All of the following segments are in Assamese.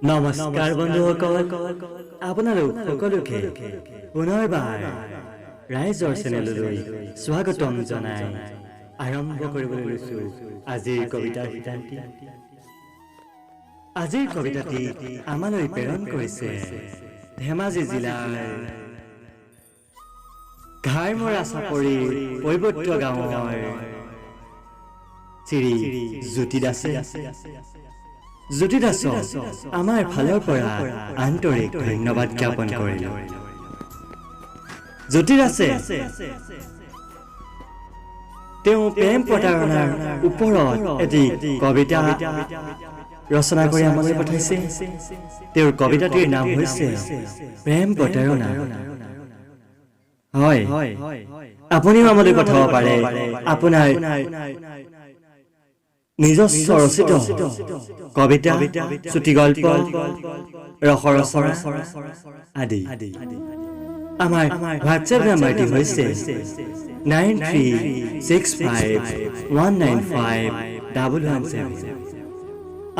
নমস্কাৰ বন্ধুসকল, আপোনালোক সকলোকে পুনৰবাৰ ৰাইজৰ চেনেললৈ স্বাগতম জনাই আৰম্ভ কৰিবলৈ লৈছো আজিৰ কবিতাৰ শিতানটি। আজিৰ কবিতাটি আমালৈ প্ৰেৰণ কৰিছে ধেমাজি জিলাৰ ঘাইমৰা চাপৰিৰ কৈবত্য গাঁৱৰ শ্ৰী জ্যোতি দাসে। জ্যোতি দাসক আমাৰ ফালৰ পৰা আন্তৰিক ধন্যবাদ জ্ঞাপন কৰিলো। জ্যোতি দাসে তেওঁ প্ৰেম প্ৰতাৰণাৰ ওপৰত এটি কবিতা ৰচনা কৰি আমালৈ পঠাইছে। তেওঁৰ কবিতাটিৰ নাম হৈছে প্ৰেম প্ৰতাৰণা। হয়, আপুনিও আমালৈ পঠাব পাৰে আপোনাৰ নিজস্ব ৰচিত কবিতা, চুটি গল্প, ৰসৰচনা আদি। আমাৰ হোৱাটছএপ নাম্বাৰটি হৈছে 9365195117।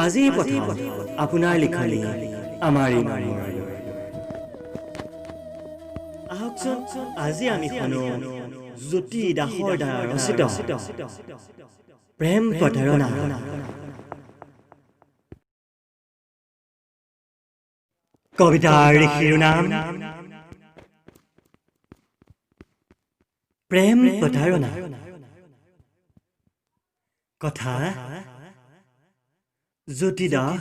আজি পঠাওক আপোনাৰ লিখনি আমাৰ এই নম্বৰলৈ। আহকচোন আজি আমি শুনো জ্যোতি দাসৰ দ্বাৰা ৰচিত প্ৰেম প্ৰতাৰণা। কবিতাৰ শিৰোনাম প্ৰেম প্ৰতাৰণা। কথা জ্যোতি দাস,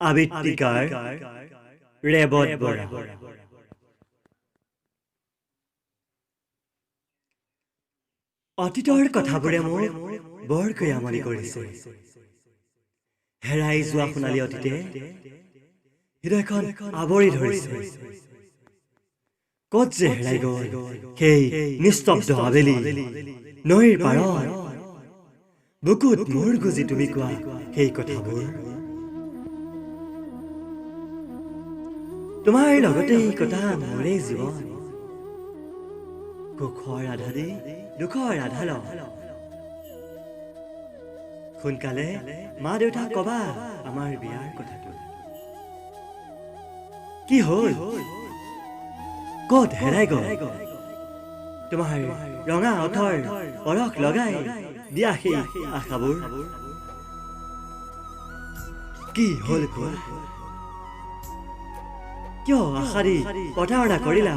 আবৃত্তিকাৰ ৰেবত বৰা। অতীতৰ কথাবোৰে মোক বৰকৈ আমনি কৰিছে। হেৰাই যোৱা সোণালী অতীতে হৃদয়খন আৱৰি ধৰিছে। কত যে হেৰাই গল সেই নিস্তব্ধ আবেলি নৈৰ পাৰত, বুকুত মোৰ গুজি তুমি কোৱা সেই কথাবোৰ। তোমাৰ লগতেই কটা মোৰে জীৱন, সুখৰ আধা দি দুখৰ আধা ল। সোনকালে মা দেউতাক কবা আমাৰ বিয়াৰ কথাটো। কি হল, কত হেৰাই গল তোমাৰ ৰঙা ওঠৰ পৰশ লগাই দিয়া সেই আশাবোৰ? কি হল কোৱা, কিয় আশা দি প্ৰতাৰণা কৰিলা?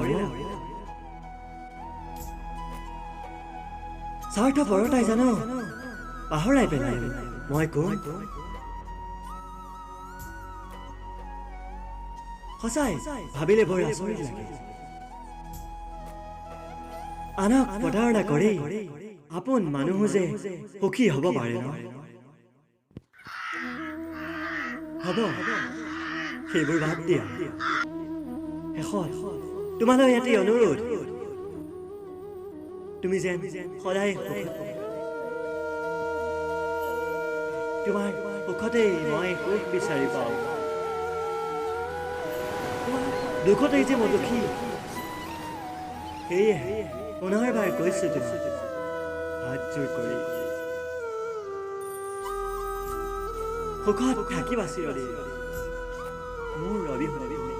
স্বাৰ্থ পৰতাই জানো পাহৰাই পেলাই মই কোন? সঁচাই ভাবিলে বৰ আচৰিত লাগে। আনক প্ৰতাৰণা কৰি আপোন মানুহো যে সুখী হব পাৰে ন? হব, সেইবোৰ বাদ দিয়া। শেষত তোমালৈ এটি অনুৰোধ, তুমি যেন সদায় তোমাৰ সুখতেই মই সুখ বিচাৰি পাওঁ। তোমাৰ দুখতেই যে মই দুখী, সেয়েহে পুনৰবাৰ কৈছো তোমাক হাত জোৰ কৰি, সুখত থাকিবা চিৰদিন মোৰ অবিহনে।